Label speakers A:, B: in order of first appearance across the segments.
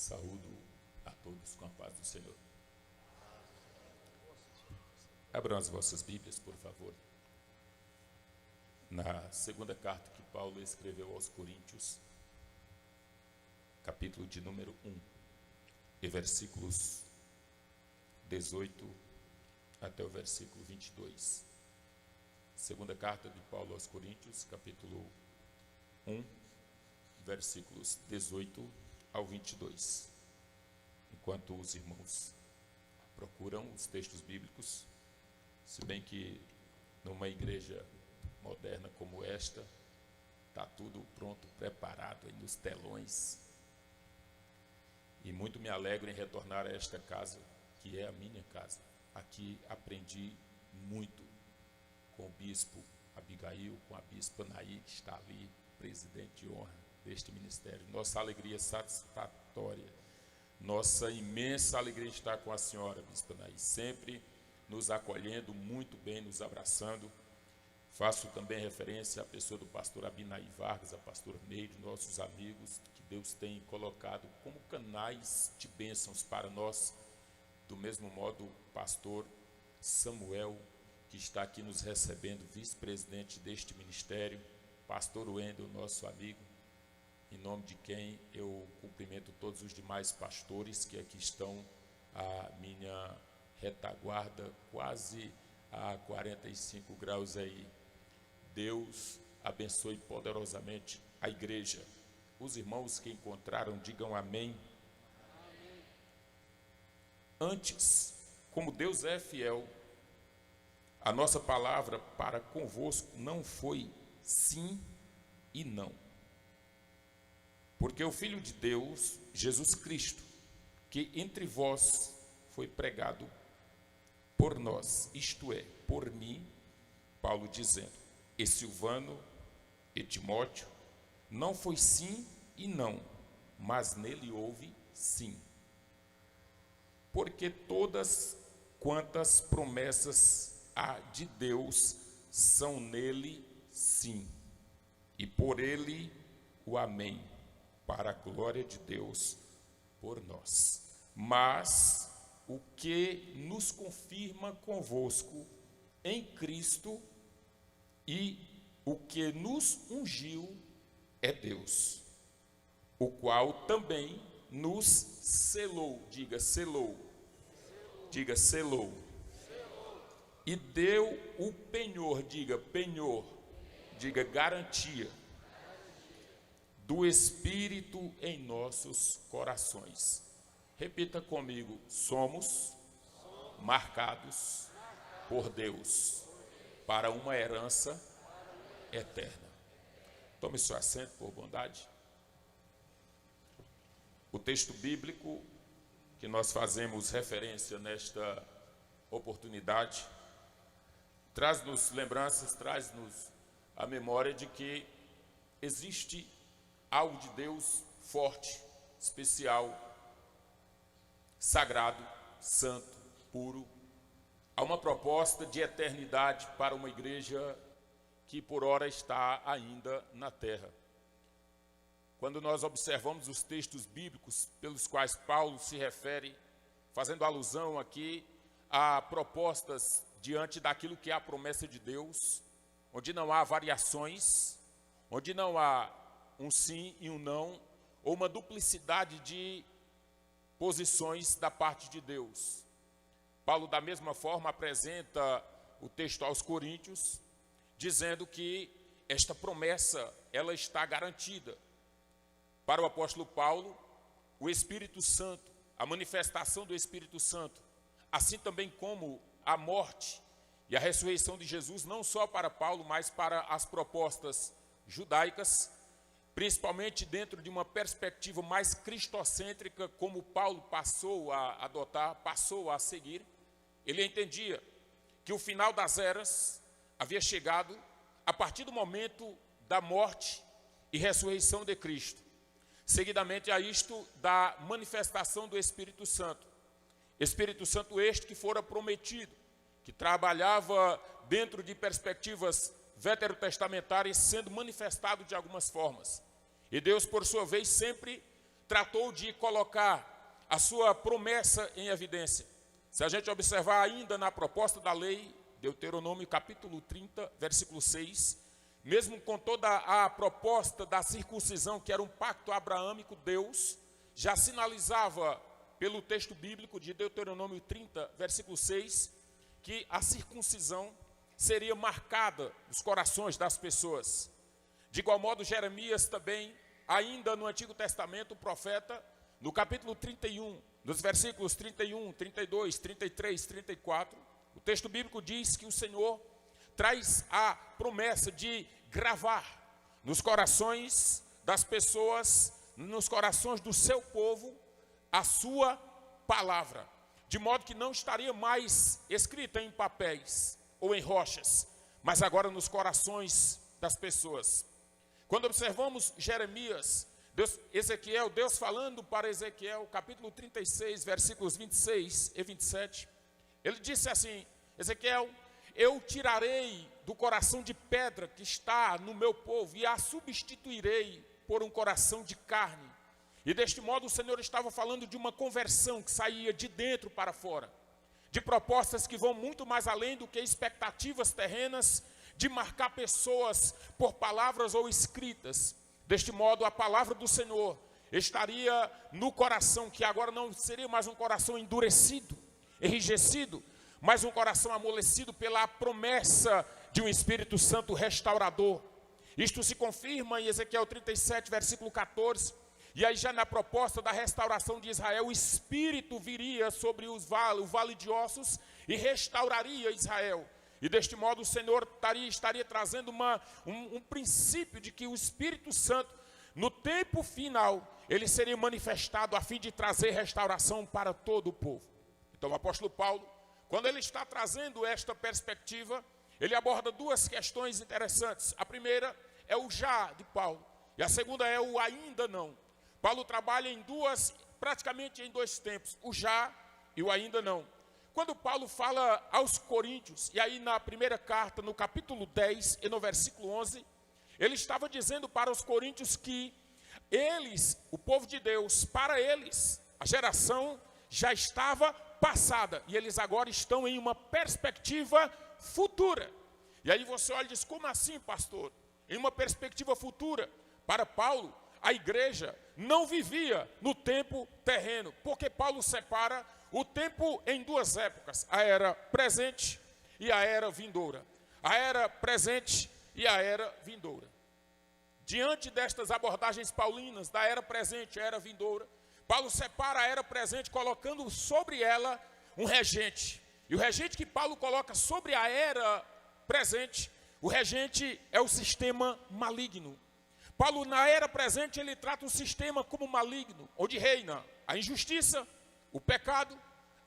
A: Saúdo a todos com a paz do Senhor. Abram as vossas Bíblias, por favor. Na segunda carta que Paulo escreveu aos Coríntios, capítulo de número 1, e versículos 18 até o versículo 22. Segunda carta de Paulo aos Coríntios, capítulo 1, versículos 18 ao 22. Enquanto os irmãos procuram os textos bíblicos, se bem que numa igreja moderna como esta, está tudo pronto, preparado aí nos telões. E muito me alegro em retornar a esta casa, que é a minha casa. Aqui aprendi muito com o bispo Abigail, com a bispa Naí, que está ali, presidente de honra deste ministério. Nossa alegria satisfatória, nossa imensa alegria estar com a senhora, bispa Naí, sempre nos acolhendo muito bem, nos abraçando. Faço também referência à pessoa do pastor Abinai Vargas, a pastora Neide, nossos amigos, que Deus tem colocado como canais de bênçãos para nós. Do mesmo modo, o pastor Samuel, que está aqui nos recebendo, vice-presidente deste ministério, pastor Wendel, nosso amigo, em nome de quem eu cumprimento todos os demais pastores que aqui estão à minha retaguarda, quase a 45 graus aí. Deus abençoe poderosamente a igreja. Os irmãos que encontraram, digam amém. Antes, como Deus é fiel, a nossa palavra para convosco não foi sim e não. Porque o Filho de Deus, Jesus Cristo, que entre vós foi pregado por nós, isto é, por mim, Paulo dizendo, e Silvano e Timóteo, não foi sim e não, mas nele houve sim. Porque todas quantas promessas há de Deus são nele sim, e por ele o amém, para a glória de Deus por nós. Mas o que nos confirma convosco em Cristo e o que nos ungiu é Deus, o qual também nos selou, diga selou, diga selou, e deu o penhor, diga penhor, diga garantia, do Espírito em nossos corações. Repita comigo, somos marcados por Deus para uma herança eterna. Tome seu assento, por bondade. O texto bíblico que nós fazemos referência nesta oportunidade traz-nos lembranças, traz-nos a memória de que existe algo de Deus forte, especial, sagrado, santo, puro. Há uma proposta de eternidade para uma igreja que por ora está ainda na terra. Quando nós observamos os textos bíblicos pelos quais Paulo se refere, fazendo alusão aqui a propostas diante daquilo que é a promessa de Deus, onde não há variações, onde não há um sim e um não, ou uma duplicidade de posições da parte de Deus. Paulo, da mesma forma, apresenta o texto aos Coríntios, dizendo que esta promessa, ela está garantida. Para o apóstolo Paulo, o Espírito Santo, a manifestação do Espírito Santo, assim também como a morte e a ressurreição de Jesus, não só para Paulo, mas para as propostas judaicas, principalmente dentro de uma perspectiva mais cristocêntrica, como Paulo passou a adotar, passou a seguir. Ele entendia que o final das eras havia chegado a partir do momento da morte e ressurreição de Cristo. Seguidamente a isto, da manifestação do Espírito Santo. Espírito Santo este que fora prometido, que trabalhava dentro de perspectivas veterotestamentárias, sendo manifestado de algumas formas. E Deus, por sua vez, sempre tratou de colocar a sua promessa em evidência. Se a gente observar ainda na proposta da lei, Deuteronômio capítulo 30, versículo 6, mesmo com toda a proposta da circuncisão, que era um pacto abraâmico, Deus já sinalizava pelo texto bíblico de Deuteronômio 30, versículo 6, que a circuncisão seria marcada nos corações das pessoas. De igual modo, Jeremias também, ainda no Antigo Testamento, o profeta, no capítulo 31, nos versículos 31, 32, 33, 34, o texto bíblico diz que o Senhor traz a promessa de gravar nos corações das pessoas, nos corações do seu povo, a sua palavra, de modo que não estaria mais escrita em papéis ou em rochas, mas agora nos corações das pessoas. Quando observamos Jeremias, Deus falando para Ezequiel, capítulo 36, versículos 26 e 27, ele disse assim: Ezequiel, eu tirarei do coração de pedra que está no meu povo e a substituirei por um coração de carne. E deste modo o Senhor estava falando de uma conversão que saía de dentro para fora, de propostas que vão muito mais além do que expectativas terrenas, de marcar pessoas por palavras ou escritas. Deste modo, a palavra do Senhor estaria no coração, que agora não seria mais um coração endurecido, enrijecido, mas um coração amolecido pela promessa de um Espírito Santo restaurador. Isto se confirma em Ezequiel 37, versículo 14. E aí já na proposta da restauração de Israel, o Espírito viria sobre o vale de ossos e restauraria Israel. E deste modo o Senhor estaria trazendo um princípio de que o Espírito Santo, no tempo final, ele seria manifestado a fim de trazer restauração para todo o povo. Então o apóstolo Paulo, quando ele está trazendo esta perspectiva, ele aborda duas questões interessantes. A primeira é o já de Paulo, e a segunda é o ainda não. Paulo trabalha praticamente em dois tempos, o já e o ainda não. Quando Paulo fala aos Coríntios, e aí na primeira carta, no capítulo 10 e no versículo 11, ele estava dizendo para os coríntios que eles, o povo de Deus, para eles, a geração já estava passada, e eles agora estão em uma perspectiva futura. E aí você olha e diz: como assim, pastor? Em uma perspectiva futura? Para Paulo, a igreja não vivia no tempo terreno, porque Paulo separa o tempo em duas épocas: a era presente e a era vindoura. A era presente e a era vindoura. Diante destas abordagens paulinas da era presente e a era vindoura, Paulo separa a era presente colocando sobre ela um regente. E o regente que Paulo coloca sobre a era presente, o regente é o sistema maligno. Paulo, na era presente, ele trata o sistema como maligno, onde reina a injustiça, o pecado,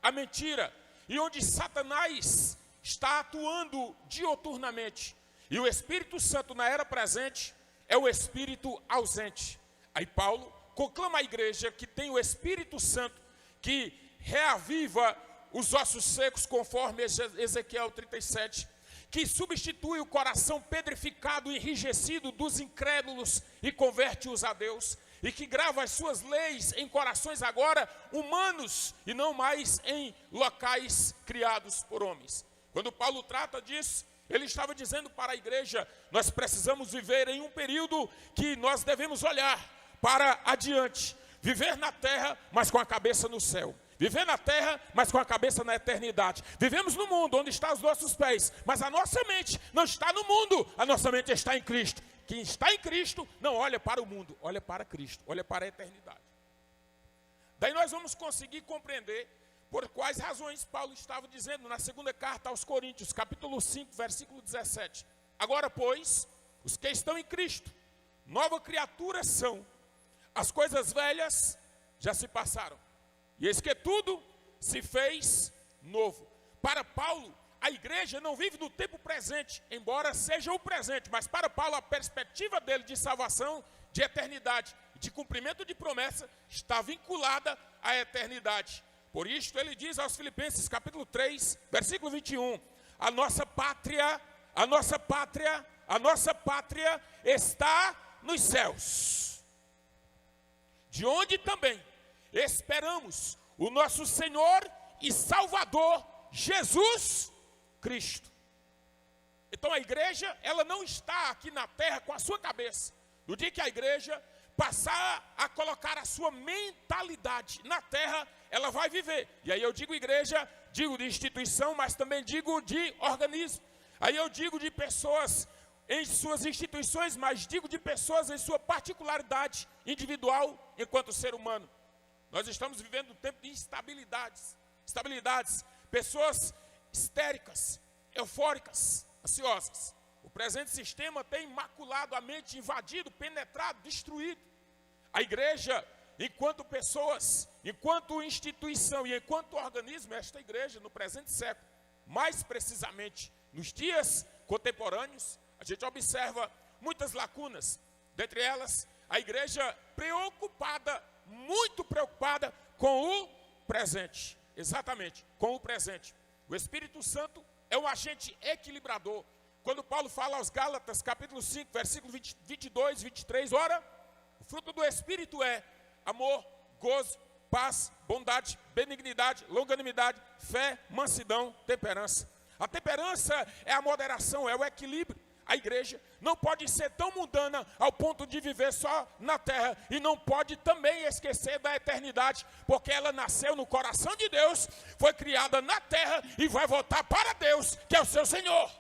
A: a mentira, e onde Satanás está atuando dioturnamente. E o Espírito Santo, na era presente, é o Espírito ausente. Aí Paulo conclama a igreja que tem o Espírito Santo, que reaviva os ossos secos, conforme Ezequiel 37, que substitui o coração pedrificado e enrijecido dos incrédulos e converte-os a Deus, e que grava as suas leis em corações agora humanos e não mais em locais criados por homens. Quando Paulo trata disso, ele estava dizendo para a igreja: nós precisamos viver em um período que nós devemos olhar para adiante, viver na terra, mas com a cabeça no céu. Viver na terra, mas com a cabeça na eternidade. Vivemos no mundo onde estão os nossos pés, mas a nossa mente não está no mundo, a nossa mente está em Cristo. Quem está em Cristo não olha para o mundo, olha para Cristo, olha para a eternidade. Daí nós vamos conseguir compreender por quais razões Paulo estava dizendo na segunda carta aos Coríntios, capítulo 5, versículo 17. Agora, pois, os que estão em Cristo, nova criatura são. As coisas velhas já se passaram, e eis que tudo se fez novo. Para Paulo, a igreja não vive no tempo presente, embora seja o presente, mas para Paulo a perspectiva dele de salvação, de eternidade, de cumprimento de promessa, está vinculada à eternidade. Por isto ele diz aos Filipenses, capítulo 3, versículo 21, a nossa pátria está nos céus. de onde também esperamos o nosso Senhor e Salvador Jesus Cristo. Então a igreja, ela não está aqui na terra com a sua cabeça. No dia que a igreja passar a colocar a sua mentalidade na terra, ela vai viver. E aí eu digo igreja, digo de instituição, mas também digo de organismo. Aí eu digo de pessoas em suas instituições, mas digo de pessoas em sua particularidade individual enquanto ser humano. Nós estamos vivendo um tempo de instabilidades, pessoas histéricas, eufóricas, ansiosas. O presente sistema tem maculado a mente, invadido, penetrado, destruído. A igreja, enquanto pessoas, enquanto instituição e enquanto organismo, esta igreja no presente século, mais precisamente nos dias contemporâneos, a gente observa muitas lacunas. Dentre elas, a igreja preocupada, muito preocupada com o presente. Exatamente, com o presente. O Espírito Santo é um agente equilibrador. Quando Paulo fala aos Gálatas, capítulo 5, versículo 22, 23, ora, o fruto do Espírito é amor, gozo, paz, bondade, benignidade, longanimidade, fé, mansidão, temperança. A temperança é a moderação, é o equilíbrio. A igreja não pode ser tão mundana ao ponto de viver só na terra e não pode também esquecer da eternidade, porque ela nasceu no coração de Deus, foi criada na terra e vai voltar para Deus, que é o seu Senhor.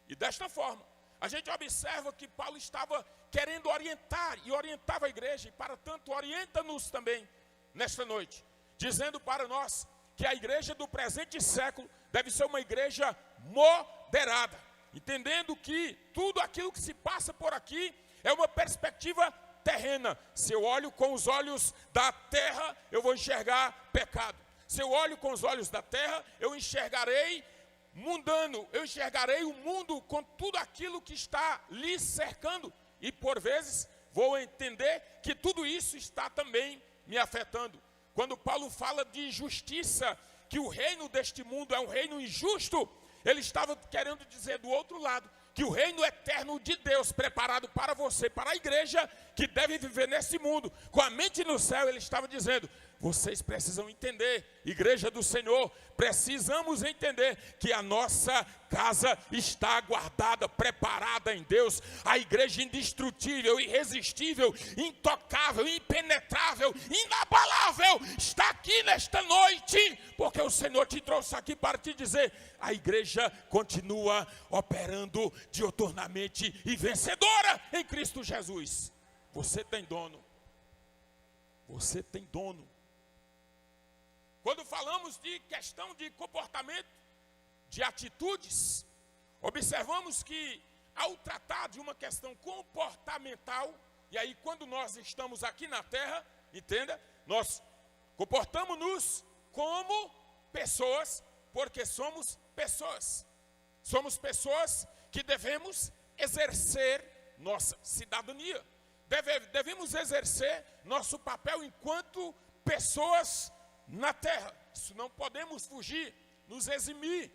A: E desta forma, a gente observa que Paulo estava querendo orientar e orientava a igreja, e para tanto orienta-nos também nesta noite, dizendo para nós que a igreja do presente século deve ser uma igreja moderada, entendendo que tudo aquilo que se passa por aqui é uma perspectiva terrena. Se eu olho com os olhos da terra, eu vou enxergar pecado. Se eu olho com os olhos da terra, eu enxergarei mundano, eu enxergarei o mundo com tudo aquilo que está lhe cercando, e por vezes vou entender que tudo isso está também me afetando. Quando Paulo fala de justiça, que o reino deste mundo é um reino injusto, ele estava querendo dizer do outro lado, que o reino eterno de Deus preparado para você, para a igreja que deve viver nesse mundo, com a mente no céu, ele estava dizendo, vocês precisam entender, igreja do Senhor, precisamos entender que a nossa casa está guardada, preparada em Deus, a igreja indestrutível, irresistível, intocável, impenetrável, inabalável, está aqui nesta noite, porque o Senhor te trouxe aqui para te dizer, a igreja continua operando dioturnamente e vencedora em Cristo Jesus. Você tem dono. Você tem dono. Quando falamos de questão de comportamento, de atitudes, observamos que ao tratar de uma questão comportamental, e aí quando nós estamos aqui na terra, entenda, nós comportamos-nos como pessoas, porque somos pessoas. Somos pessoas que devemos exercer nossa cidadania. Devemos exercer nosso papel enquanto pessoas na terra. Isso não podemos fugir, nos eximir,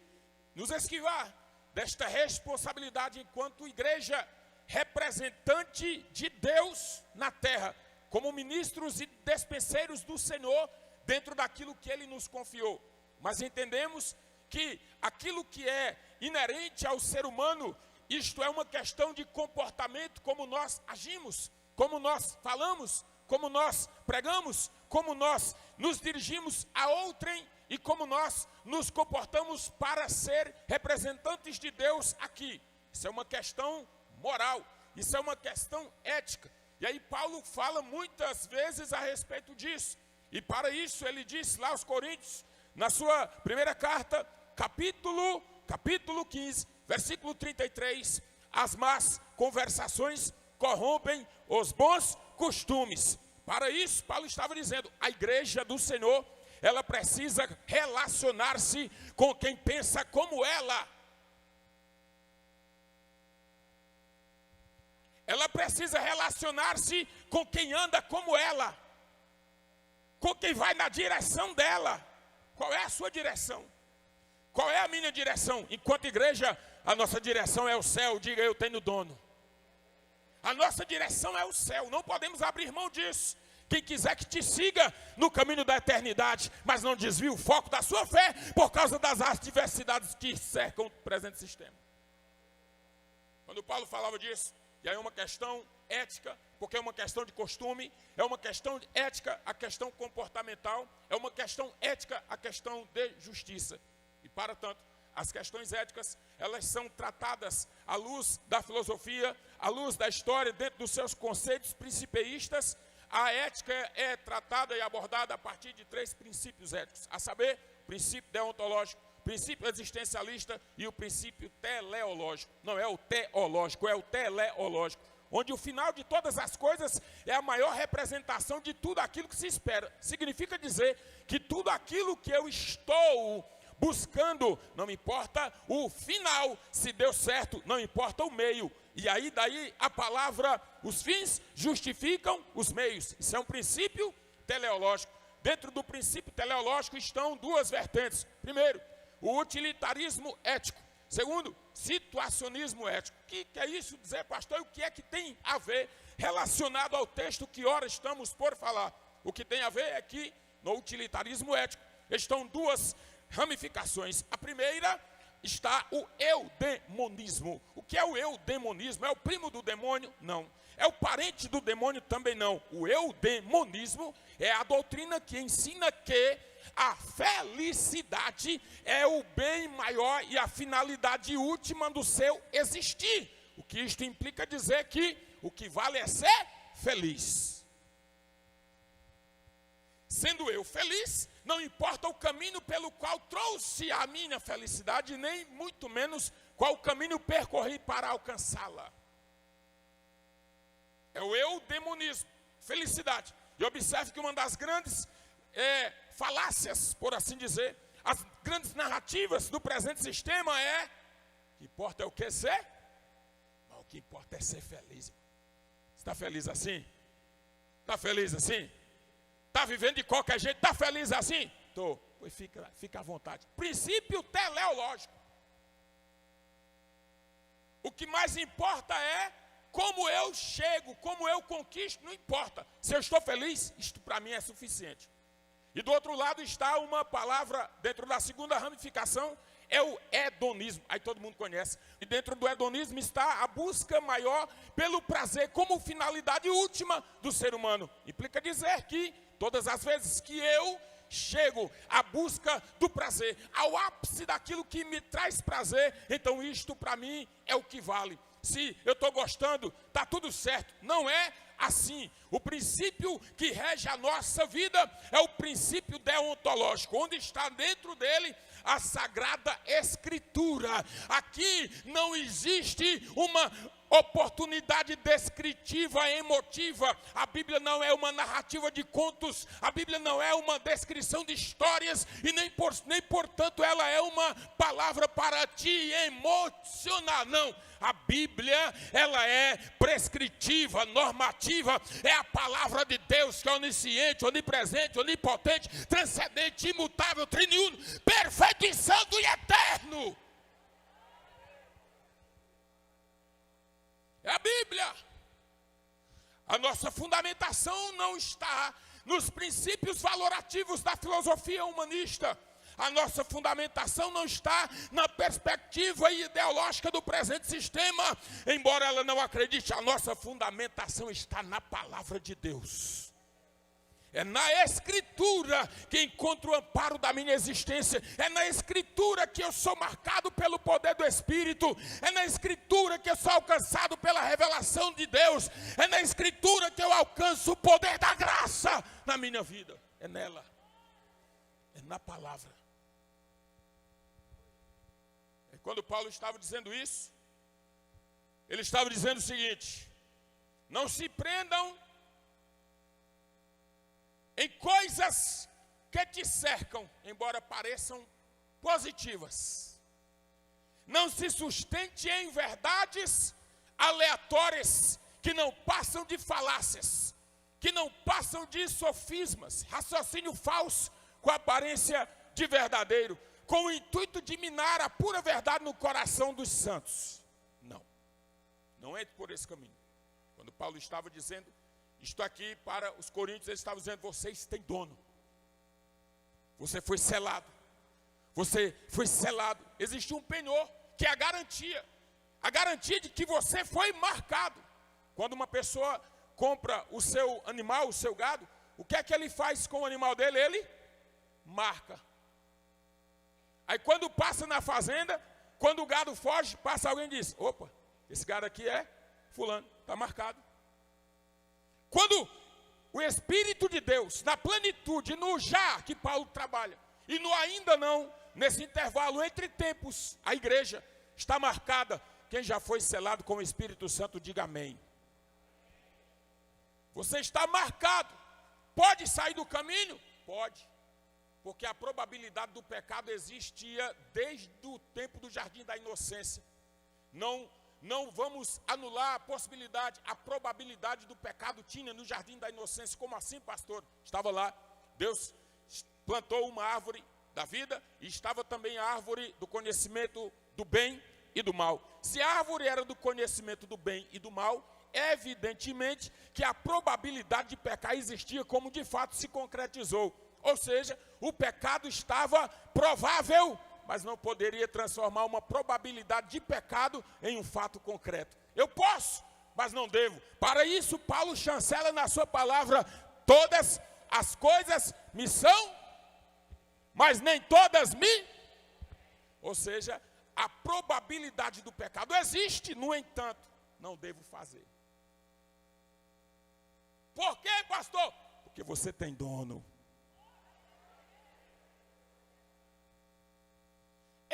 A: nos esquivar desta responsabilidade enquanto igreja representante de Deus na terra, como ministros e despenseiros do Senhor dentro daquilo que Ele nos confiou. Mas entendemos que aquilo que é inerente ao ser humano, isto é uma questão de comportamento, como nós agimos, como nós falamos, como nós pregamos, como nós nos dirigimos a outrem e como nós nos comportamos para ser representantes de Deus aqui. Isso é uma questão moral, isso é uma questão ética. E aí Paulo fala muitas vezes a respeito disso. E para isso ele diz lá aos Coríntios, na sua primeira carta, capítulo 15, versículo 33, as más conversações corrompem os bons costumes. Para isso, Paulo estava dizendo, a igreja do Senhor, ela precisa relacionar-se com quem pensa como ela. Ela precisa relacionar-se com quem anda como ela. Com quem vai na direção dela. Qual é a sua direção? Qual é a minha direção? Enquanto igreja, a nossa direção é o céu. Diga, eu tenho dono. A nossa direção é o céu, não podemos abrir mão disso. Quem quiser que te siga no caminho da eternidade, mas não desvie o foco da sua fé por causa das adversidades que cercam o presente sistema. Quando Paulo falava disso, e aí é uma questão ética, porque é uma questão de costume, é uma questão de ética, a questão comportamental, é uma questão ética, a questão de justiça. E para tanto, as questões éticas, elas são tratadas à luz da filosofia, à luz da história, dentro dos seus conceitos principiistas. A ética é tratada e abordada a partir de 3 princípios éticos, a saber, o princípio deontológico, o princípio existencialista e o princípio teleológico. Não é o teológico, é o teleológico, onde o final de todas as coisas é a maior representação de tudo aquilo que se espera. Significa dizer que tudo aquilo que eu estou buscando, não importa o final, se deu certo, não importa o meio. E aí daí a palavra, os fins justificam os meios. Isso é um princípio teleológico. Dentro do princípio teleológico estão 2 vertentes. Primeiro, o utilitarismo ético. Segundo, situacionismo ético. O que é isso dizer, pastor? E o que é que tem a ver relacionado ao texto que ora estamos por falar? O que tem a ver é que no utilitarismo ético estão 2 ramificações. A primeira está o eudemonismo. O que é o eudemonismo? É o primo do demônio? Não. É o parente do demônio? Também não. O eudemonismo é a doutrina que ensina que a felicidade é o bem maior e a finalidade última do seu existir. O que isto implica dizer que o que vale é ser feliz. Sendo eu feliz, não importa o caminho pelo qual trouxe a minha felicidade, nem muito menos qual caminho percorri para alcançá-la. É o eudemonismo, felicidade. E observe que uma das grandes falácias, por assim dizer, as grandes narrativas do presente sistema é: o que importa é o que ser, mas o que importa é ser feliz. Você está feliz assim? Está feliz assim? Está vivendo de qualquer jeito? Está feliz assim? Estou. Pois fica à vontade. Princípio teleológico. O que mais importa é como eu chego, como eu conquisto, não importa. Se eu estou feliz, isto para mim é suficiente. E do outro lado está uma palavra, dentro da segunda ramificação, é o hedonismo. Aí todo mundo conhece. E dentro do hedonismo está a busca maior pelo prazer como finalidade última do ser humano. Implica dizer que todas as vezes que eu chego à busca do prazer, ao ápice daquilo que me traz prazer, então isto para mim é o que vale. Se eu estou gostando, está tudo certo. Não é assim. O princípio que rege a nossa vida é o princípio deontológico, onde está dentro dele a Sagrada Escritura. Aqui não existe uma oportunidade descritiva, emotiva. A Bíblia não é uma narrativa de contos, a Bíblia não é uma descrição de histórias e nem portanto ela é uma palavra para te emocionar, não. A Bíblia, ela é prescritiva, normativa, é a palavra de Deus que é onisciente, onipresente, onipotente, transcendente, imutável, triuno, perfeito e santo e eterno. É a Bíblia. A nossa fundamentação não está nos princípios valorativos da filosofia humanista. A nossa fundamentação não está na perspectiva ideológica do presente sistema, embora ela não acredite, a nossa fundamentação está na palavra de Deus. É na Escritura que encontro o amparo da minha existência. É na Escritura que eu sou marcado pelo poder do Espírito. É na Escritura que eu sou alcançado pela revelação de Deus. É na Escritura que eu alcanço o poder da graça na minha vida. É nela. É na palavra. E quando Paulo estava dizendo isso, ele estava dizendo o seguinte: não se prendam em coisas que te cercam, embora pareçam positivas. Não se sustente em verdades aleatórias, que não passam de falácias, que não passam de sofismas, raciocínio falso com aparência de verdadeiro, com o intuito de minar a pura verdade no coração dos santos. Não entre por esse caminho. Quando Paulo estava dizendo isto aqui para os coríntios, ele estava dizendo: vocês têm dono. Você foi selado. Você foi selado. Existe um penhor, que é a garantia. A garantia de que você foi marcado. Quando uma pessoa compra o seu animal, o seu gado, o que é que ele faz com o animal dele? Ele marca. Aí quando passa na fazenda, quando o gado foge, passa alguém e diz: opa, esse gado aqui é fulano, está marcado. Quando o Espírito de Deus, na plenitude, no já que Paulo trabalha, e no ainda não, nesse intervalo entre tempos, a igreja está marcada. Quem já foi selado com o Espírito Santo, diga amém. Você está marcado. Pode sair do caminho? Pode. Porque a probabilidade do pecado existia desde o tempo do Jardim da Inocência. Não vamos anular a possibilidade, a probabilidade do pecado tinha no Jardim da Inocência. Como assim, pastor? Estava lá, Deus plantou uma árvore da vida e estava também a árvore do conhecimento do bem e do mal. Se a árvore era do conhecimento do bem e do mal, evidentemente que a probabilidade de pecar existia, como de fato se concretizou. Ou seja, o pecado estava provável, mas não poderia transformar uma probabilidade de pecado em um fato concreto. Eu posso, mas não devo. Para isso, Paulo chancela na sua palavra: todas as coisas me são, mas nem todas me. Ou seja, a probabilidade do pecado existe, no entanto, não devo fazer. Por quê, pastor? Porque você tem dono.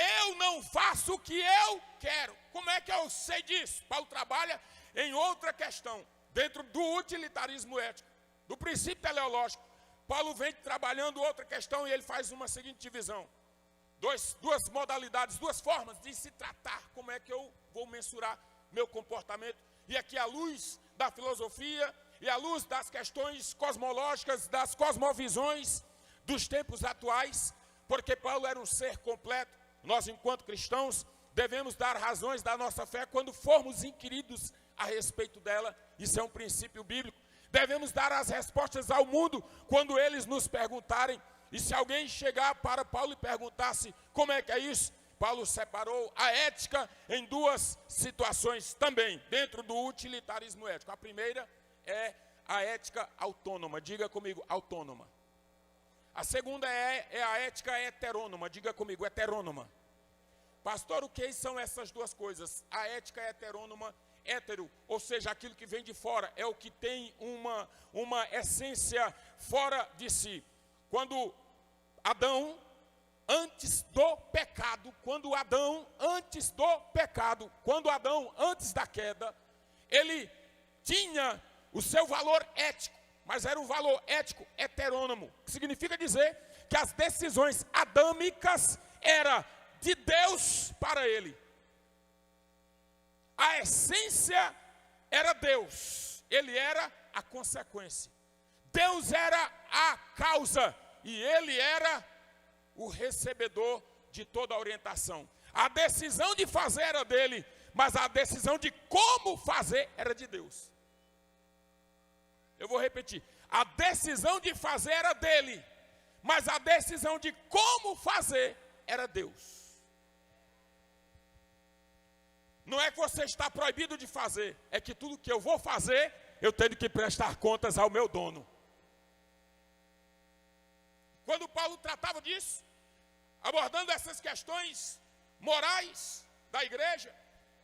A: Eu não faço o que eu quero. Como é que eu sei disso? Paulo trabalha em outra questão, dentro do utilitarismo ético, do princípio teleológico. Paulo vem trabalhando outra questão e ele faz uma seguinte divisão. Duas modalidades, duas formas de se tratar. Como é que eu vou mensurar meu comportamento? E aqui à luz da filosofia e à luz das questões cosmológicas, das cosmovisões dos tempos atuais, porque Paulo era um ser completo. Nós, enquanto cristãos, devemos dar razões da nossa fé quando formos inquiridos a respeito dela. Isso é um princípio bíblico. Devemos dar as respostas ao mundo quando eles nos perguntarem. E se alguém chegar para Paulo e perguntasse como é que é isso, Paulo separou a ética em duas situações também, dentro do utilitarismo ético. A primeira é a ética autônoma. Diga comigo, autônoma. A segunda é a ética heterônoma. Diga comigo, heterônoma. Pastor, o que são essas duas coisas? A ética heterônoma, hétero, ou seja, aquilo que vem de fora, é o que tem uma essência fora de si. Quando Adão, antes do pecado, quando Adão, antes da queda, ele tinha o seu valor ético, mas era um valor ético heterônomo, que significa dizer que as decisões adâmicas eram de Deus para ele. A essência era Deus, ele era a consequência. Deus era a causa e ele era o recebedor de toda a orientação. A decisão de fazer era dele, mas a decisão de como fazer era de Deus. Eu vou repetir. A decisão de fazer era dele, mas a decisão de como fazer era Deus. Não é que você está proibido de fazer, é que tudo que eu vou fazer, eu tenho que prestar contas ao meu dono. Quando Paulo tratava disso, abordando essas questões morais da igreja,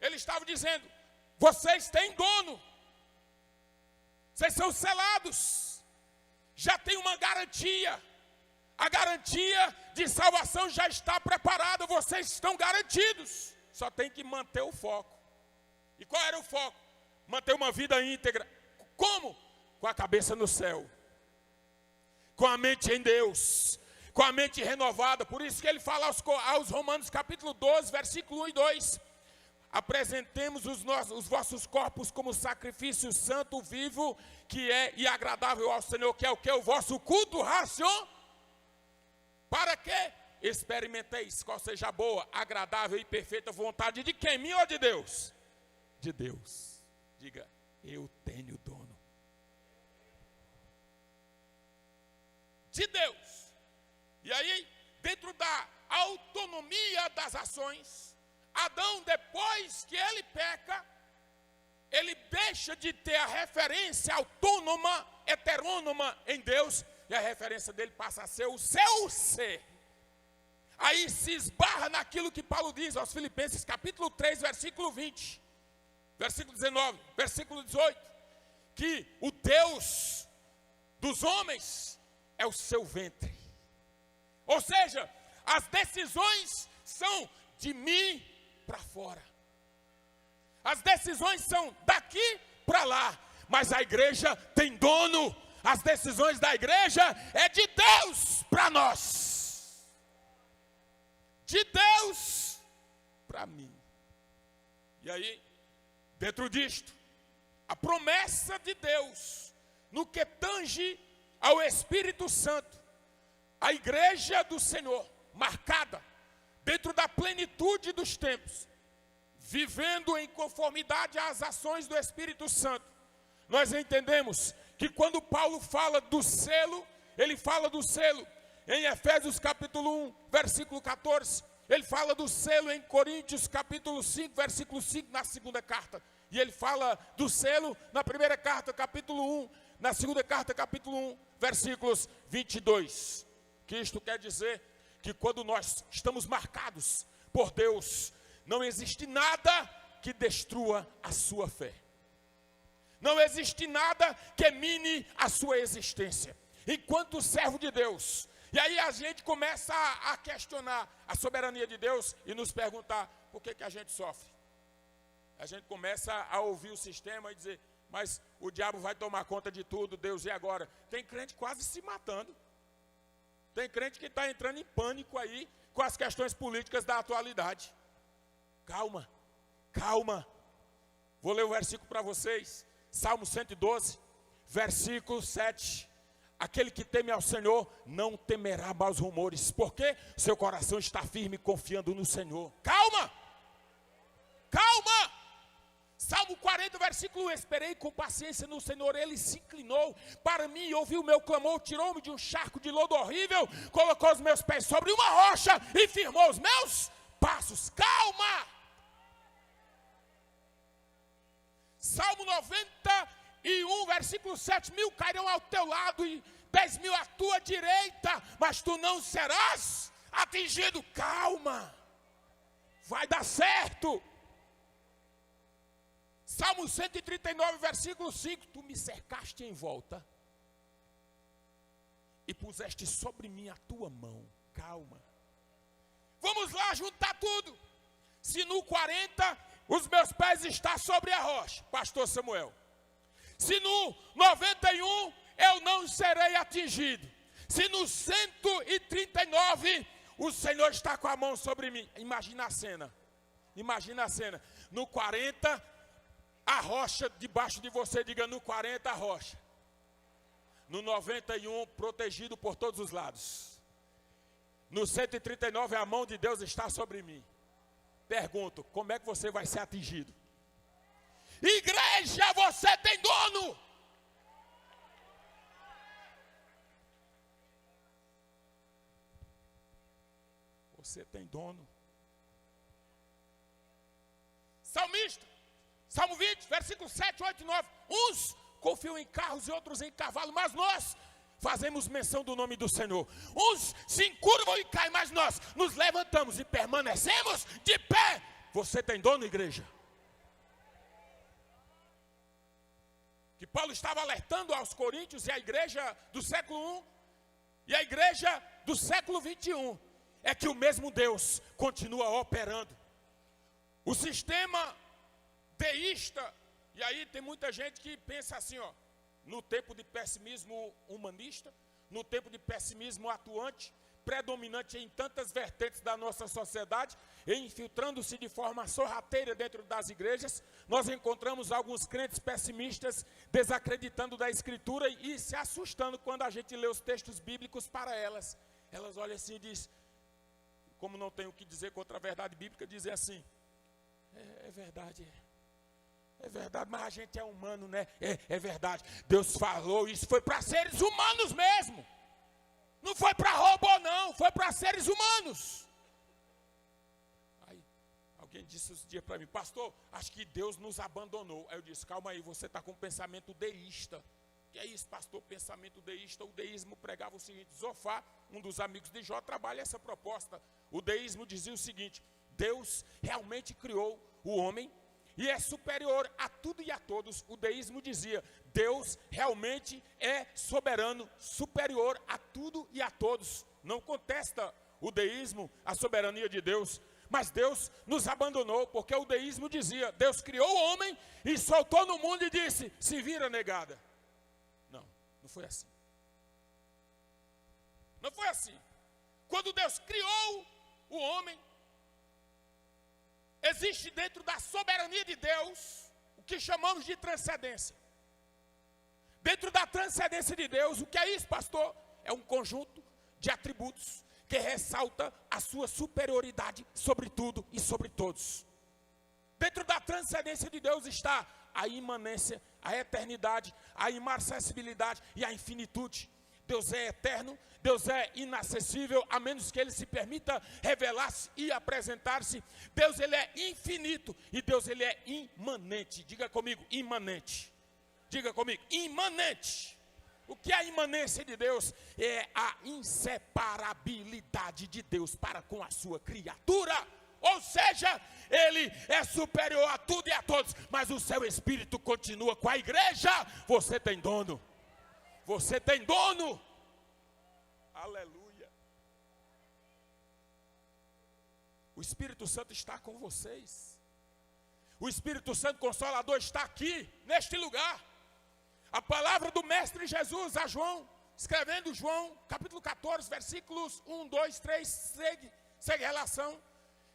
A: ele estava dizendo: vocês têm dono, vocês são selados, já tem uma garantia, a garantia de salvação já está preparada, vocês estão garantidos. Só tem que manter o foco. E qual era o foco? Manter uma vida íntegra. Como? Com a cabeça no céu. Com a mente em Deus. Com a mente renovada. Por isso que ele fala aos Romanos capítulo 12, versículo 1 e 2. Apresentemos os vossos corpos como sacrifício santo, vivo, que é e agradável ao Senhor, que é o que? O vosso culto racional. Para quê? Experimenteis qual seja a boa, agradável e perfeita vontade de quem? Minha ou de Deus? De Deus. Diga, eu tenho dono. De Deus. E aí, dentro da autonomia das ações, Adão, depois que ele peca, ele deixa de ter a referência autônoma, heterônoma em Deus, e a referência dele passa a ser o seu ser. Aí se esbarra naquilo que Paulo diz aos Filipenses, capítulo 3, versículo 20, versículo 19, versículo 18, que o Deus dos homens é o seu ventre. Ou seja, as decisões são de mim para fora. As decisões são daqui para lá. Mas a igreja tem dono. As decisões da igreja é de Deus para nós. De Deus para mim. E aí, dentro disto, a promessa de Deus no que tange ao Espírito Santo, a igreja do Senhor, marcada dentro da plenitude dos tempos, vivendo em conformidade às ações do Espírito Santo, nós entendemos que quando Paulo fala do selo, ele fala do selo em Efésios capítulo 1, versículo 14, ele fala do selo em Coríntios capítulo 5, versículo 5, na segunda carta, e ele fala do selo na primeira carta, capítulo 1, na segunda carta, capítulo 1, versículos 22, que isto quer dizer que quando nós estamos marcados por Deus, não existe nada que destrua a sua fé. Não existe nada que mine a sua existência. Enquanto servo de Deus. E aí a gente começa a questionar a soberania de Deus e nos perguntar por que a gente sofre. A gente começa a ouvir o sistema e dizer, mas o diabo vai tomar conta de tudo, Deus, e agora? Tem crente quase se matando. Tem crente que está entrando em pânico aí com as questões políticas da atualidade. Calma, calma. Vou ler o versículo para vocês. Salmo 112, versículo 7. Aquele que teme ao Senhor não temerá maus rumores, porque seu coração está firme confiando no Senhor. Calma, calma. Salmo 40, versículo 1. Esperei com paciência no Senhor, Ele se inclinou para mim e ouviu o meu clamor, tirou-me de um charco de lodo horrível, colocou os meus pés sobre uma rocha e firmou os meus passos. Calma. Salmo 91, versículo 7. 1000 cairão ao teu lado e 10.000 à tua direita, mas tu não serás atingido. Calma, vai dar certo. Salmo 139, versículo 5. Tu me cercaste em volta e puseste sobre mim a tua mão. Calma. Vamos lá juntar tudo. Se no 40 os meus pés estão sobre a rocha, pastor Samuel. Se no 91 eu não serei atingido. Se no 139 o Senhor está com a mão sobre mim. Imagina a cena. Imagina a cena. No 40 a rocha debaixo de você, diga no 40 a rocha. No 91 protegido por todos os lados. No 139 a mão de Deus está sobre mim. Pergunto, como é que você vai ser atingido? Igreja, você tem dono. Você tem dono. Salmista, Salmo 20, versículo 7, 8 e 9. Uns confiam em carros e outros em cavalo, mas nós fazemos menção do nome do Senhor. Uns se encurvam e caem, mas nós nos levantamos e permanecemos de pé. Você tem dono, igreja? Que Paulo estava alertando aos coríntios e a igreja do século I e a igreja do século 21 é que o mesmo Deus continua operando. O sistema deísta, e aí tem muita gente que pensa assim, ó, no tempo de pessimismo humanista, no tempo de pessimismo atuante, predominante em tantas vertentes da nossa sociedade, e infiltrando-se de forma sorrateira dentro das igrejas, nós encontramos alguns crentes pessimistas desacreditando da Escritura e se assustando quando a gente lê os textos bíblicos para elas. Elas olham assim e dizem, como não tem o que dizer contra a verdade bíblica, dizem assim, é verdade, É verdade, mas a gente é humano, né? É verdade. Deus falou isso, foi para seres humanos mesmo. Não foi para robô, não. Foi para seres humanos. Aí, alguém disse esse dia para mim, pastor, acho que Deus nos abandonou. Aí eu disse, calma aí, você está com um pensamento deísta. Que é isso, pastor, pensamento deísta? O deísmo pregava o seguinte, Zofar, um dos amigos de Jó, trabalha essa proposta. O deísmo dizia o seguinte, Deus realmente criou o homem e é superior a tudo e a todos. O deísmo dizia, Deus realmente é soberano, superior a tudo e a todos. Não contesta o deísmo a soberania de Deus, mas Deus nos abandonou, porque o deísmo dizia, Deus criou o homem e soltou no mundo e disse, se vira negada. Não foi assim. Não foi assim. Quando Deus criou o homem, existe dentro da soberania de Deus o que chamamos de transcendência. Dentro da transcendência de Deus, o que é isso, pastor? É um conjunto de atributos que ressalta a sua superioridade sobre tudo e sobre todos. Dentro da transcendência de Deus está a imanência, a eternidade, a imarcessibilidade e a infinitude. Deus é eterno, Deus é inacessível, a menos que Ele se permita revelar-se e apresentar-se. Deus, Ele é infinito e Deus, Ele é imanente. Diga comigo, imanente. Diga comigo, imanente. O que é a imanência de Deus? É a inseparabilidade de Deus para com a sua criatura. Ou seja, Ele é superior a tudo e a todos, mas o seu Espírito continua com a igreja. Você tem dono. Você tem dono. Aleluia. O Espírito Santo está com vocês. O Espírito Santo Consolador está aqui, neste lugar. A palavra do Mestre Jesus a João, escrevendo João, capítulo 14, versículos 1, 2, 3, segue a relação.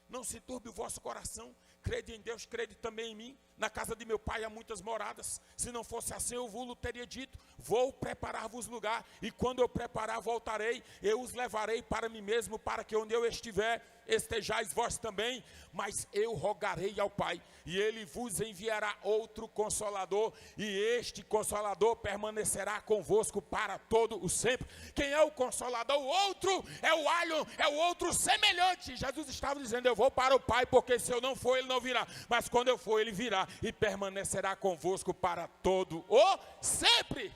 A: Não se turbe o vosso coração, crede em Deus, crede também em mim. Na casa de meu pai há muitas moradas. Se não fosse assim, eu vos teria dito, vou preparar-vos lugar. E quando eu preparar, voltarei, eu os levarei para mim mesmo, para que onde eu estiver, estejais vós também. Mas eu rogarei ao Pai, e Ele vos enviará outro Consolador, e este Consolador permanecerá convosco para todo o sempre. Quem é o Consolador? O outro é o alho, é o outro semelhante. Jesus estava dizendo, eu vou para o Pai, porque se eu não for, Ele não virá. Mas quando eu for, Ele virá e permanecerá convosco para todo o sempre.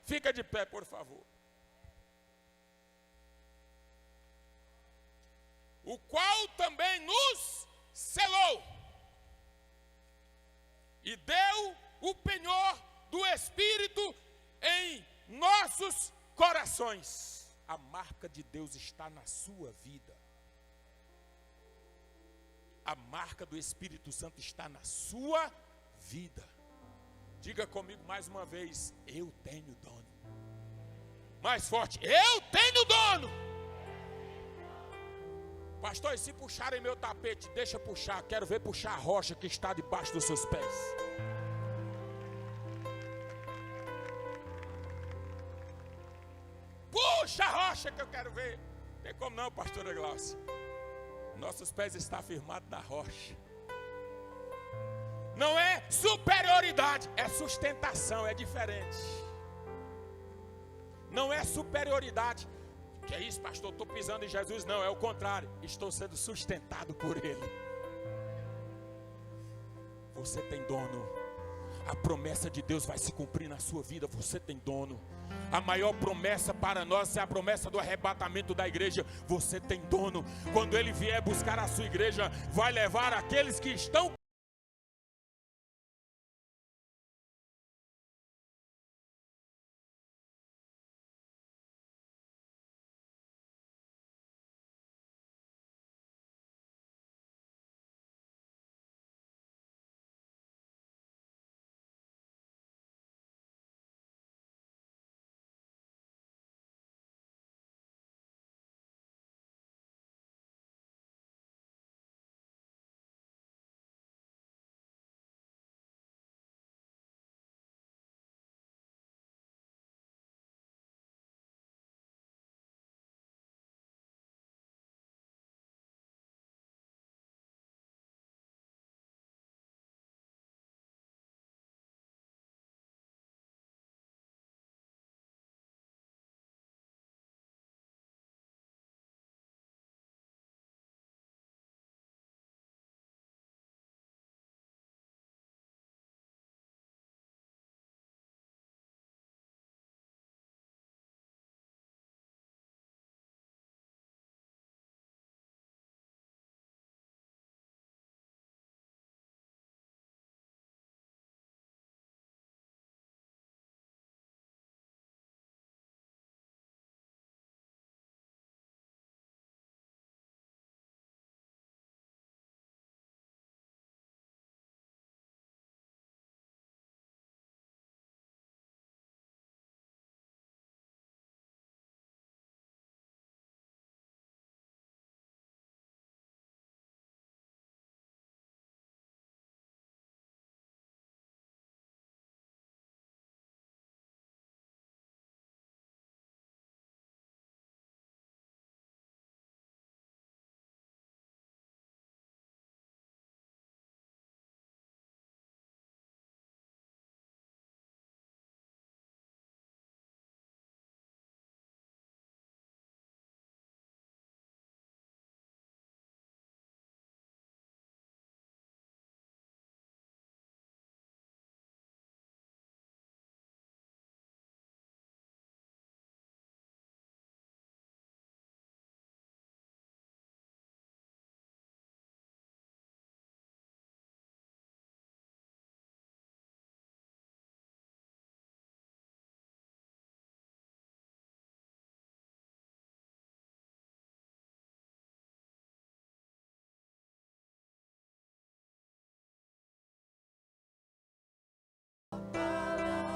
A: Fica de pé, por favor. O qual também nos selou e deu o penhor do Espírito em nossos corações. A marca de Deus está na sua vida. A marca do Espírito Santo está na sua vida. Diga comigo mais uma vez, eu tenho dono. Mais forte, eu tenho dono. Pastor, e se puxarem meu tapete, deixa puxar. Quero ver puxar a rocha que está debaixo dos seus pés. Puxa a rocha que eu quero ver. Não tem como não, pastora Glaucia. Nossos pés estão firmados na rocha. Não é superioridade, é sustentação, é diferente. Não é superioridade. Que é isso, pastor? Estou pisando em Jesus? Não, é o contrário. Estou sendo sustentado por Ele. Você tem dono. A promessa de Deus vai se cumprir na sua vida. Você tem dono. A maior promessa para nós é a promessa do arrebatamento da igreja. Você tem dono. Quando Ele vier buscar a sua igreja, vai levar aqueles que estão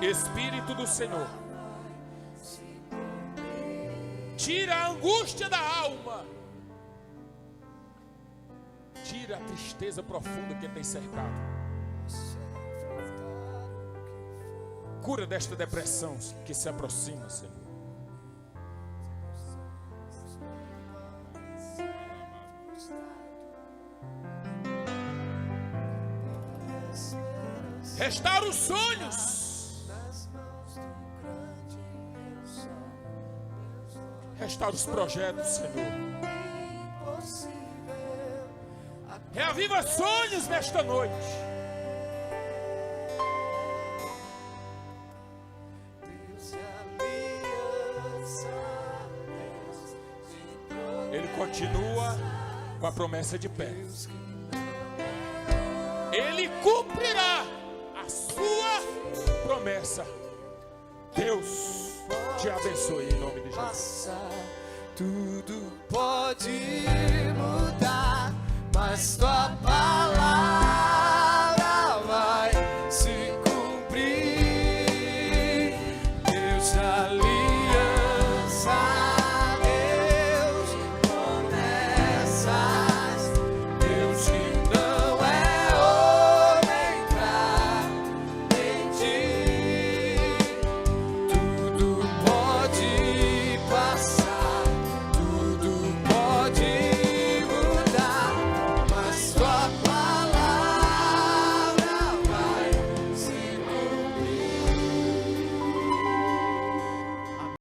A: Espírito do Senhor, tira a angústia da alma, tira a tristeza profunda que tem cercado, cura desta depressão que se aproxima, Senhor. Restaura os sonhos, restaura os projetos, Senhor. Reaviva sonhos nesta noite. Ele continua com a promessa de pé. Ele cumprirá a sua promessa. Deus te abençoe em nome de Jesus.
B: Tudo pode mudar, mas tua paz